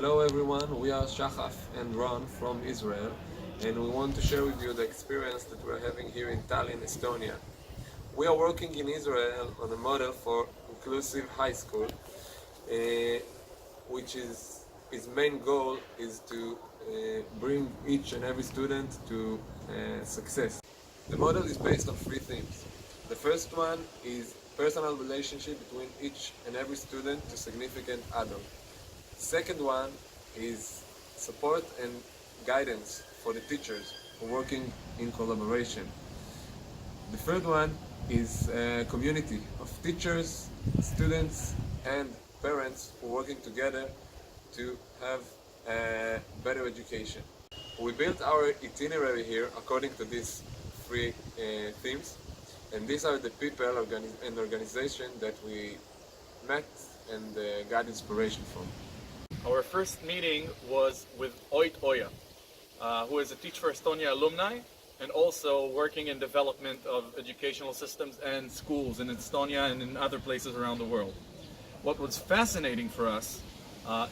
Hello everyone, we are Shachaf and Ron from Israel, and we want to share with you the experience that we're having here in Tallinn, Estonia. We are working in Israel on a model for inclusive high school, which is its main goal is to bring each and every student to success. The model is based on three themes. The first one is personal relationship between each and every student to significant adult. Second one is support and guidance for the teachers who are working in collaboration. The third one is a community of teachers, students and parents who are working together to have a better education. We built our itinerary here according to these three themes, and these are the people and organizations that we met and got inspiration from. Our first meeting was with Oit Oya, who is a Teach for Estonia alumni and also working in development of educational systems and schools in Estonia and in other places around the world. What was fascinating for us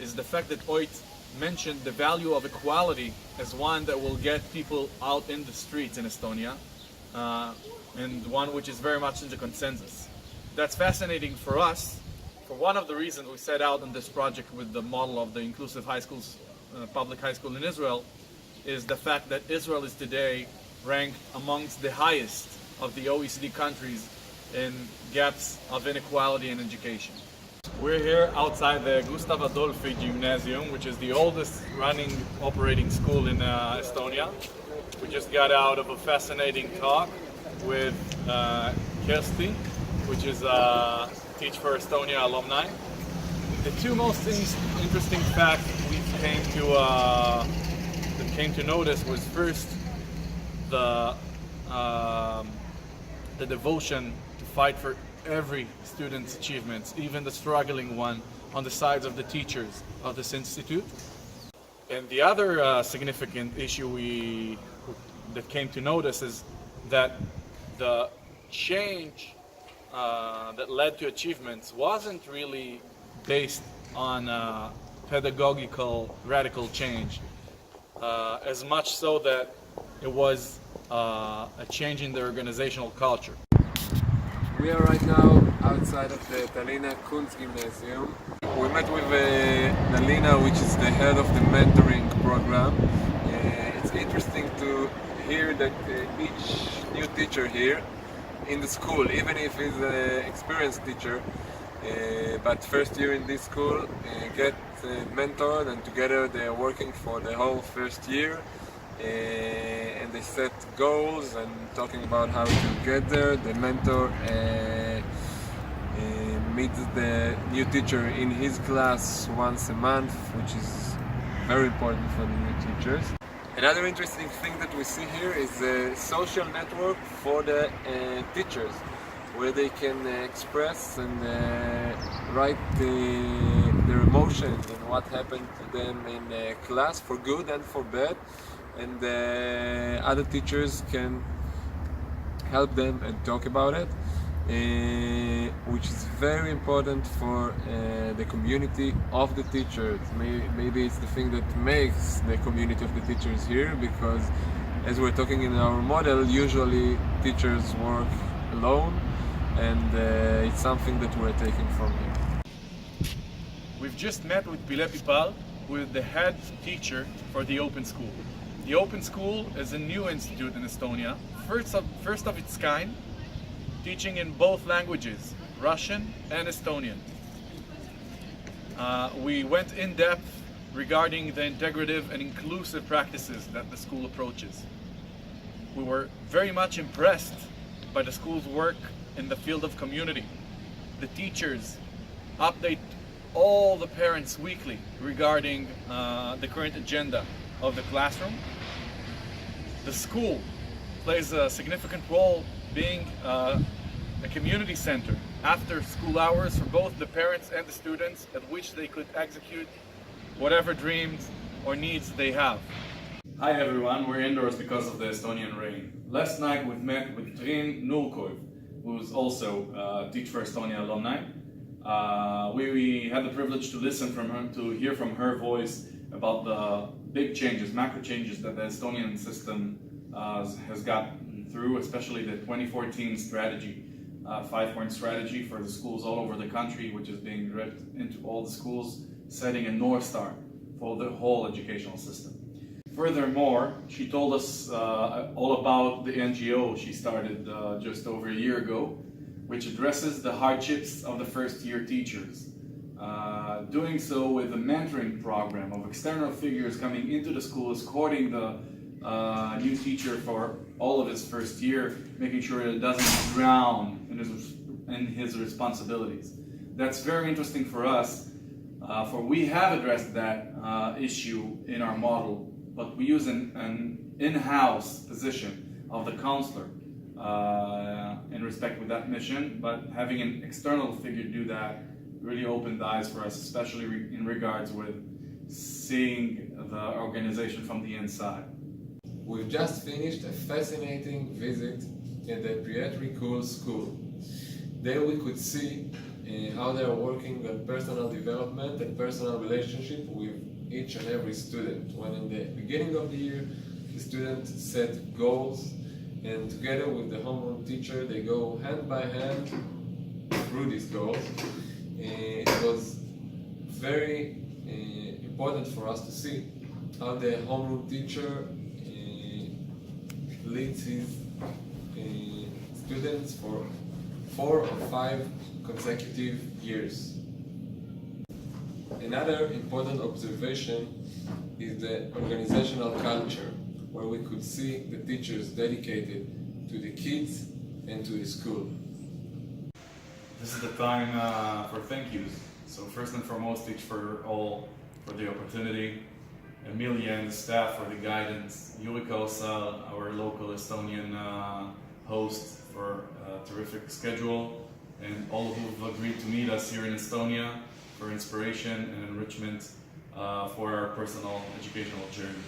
is the fact that Oit mentioned the value of equality as one that will get people out in the streets in Estonia, and one which is very much in the consensus. That's fascinating for us. For one of the reasons we set out on this project with the model of the inclusive high schools, public high school in Israel, is the fact that Israel is today ranked amongst the highest of the OECD countries in gaps of inequality in education. We're here outside the Gustav Adolfi Gymnasium, which is the oldest running operating school in Estonia. We just got out of a fascinating talk with Kirsti, which is Teach for Estonia alumni. The two most interesting facts we came to notice was first the devotion to fight for every student's achievements, even the struggling one, on the sides of the teachers of this institute. And the other significant issue that came to notice is that the change that led to achievements wasn't really based on pedagogical radical change, as much so that it was a change in the organizational culture. We are right now outside of the Tallinna Kunstgymnasium. We met with Nalina, which is the head of the mentoring program. It's interesting to hear that each new teacher here in the school, even if he's an experienced teacher, but first year in this school, get mentored, and together they are working for the whole first year, and they set goals and talking about how to get there. The mentor meets the new teacher in his class once a month, which is very important for the new teachers. Another interesting thing that we see here is a social network for the teachers, where they can express and write their emotions and what happened to them in class, for good and for bad, and other teachers can help them and talk about it, which is very important for the community of the teachers. Maybe it's the thing that makes the community of the teachers here, because as we're talking in our model, usually teachers work alone, and it's something that we're taking from here. We've just met with Pile Pipal, who is the head teacher for the Open School. The Open School is a new institute in Estonia, first of its kind, teaching in both languages, Russian and Estonian. We went in depth regarding the integrative and inclusive practices that the school approaches. We were very much impressed by the school's work in the field of community. The teachers update all the parents weekly regarding the current agenda of the classroom. The school plays a significant role being a community center after school hours for both the parents and the students, at which they could execute whatever dreams or needs they have. Hi everyone, we're indoors because of the Estonian rain. Last night we met with Trin Nurkov, who's also Teach for Estonia alumni. We had the privilege to listen from her, to hear from her voice about the big changes, macro changes that the Estonian system has gotten through, especially the 2014 strategy, 5-point strategy for the schools all over the country, which is being dripped into all the schools, setting a North Star for the whole educational system. Furthermore, she told us all about the NGO she started just over a year ago, which addresses the hardships of the first-year teachers. Doing so with a mentoring program of external figures coming into the school, escorting the new teacher for all of his first year, making sure that it doesn't drown in his responsibilities. That's very interesting for us, for we have addressed that issue in our model, but we use an in-house position of the counselor in respect with that mission, but having an external figure do that really opened eyes for us, especially in regards with seeing the organization from the inside. We've just finished a fascinating visit at the Pediatric School. There we could see how they are working on personal development and personal relationship with each and every student. When in the beginning of the year, the students set goals, and together with the homeroom teacher, they go hand by hand through these goals. It was very important for us to see how the homeroom teacher leads his students for 4 or 5 consecutive years. Another important observation is the organizational culture, where we could see the teachers dedicated to the kids and to the school. This is the time for thank yous. So first and foremost, each for all for the opportunity. Emilia and the staff for the guidance. Yurika Osal, our local Estonian host, for a terrific schedule. And all who've agreed to meet us here in Estonia for inspiration and enrichment for our personal educational journey.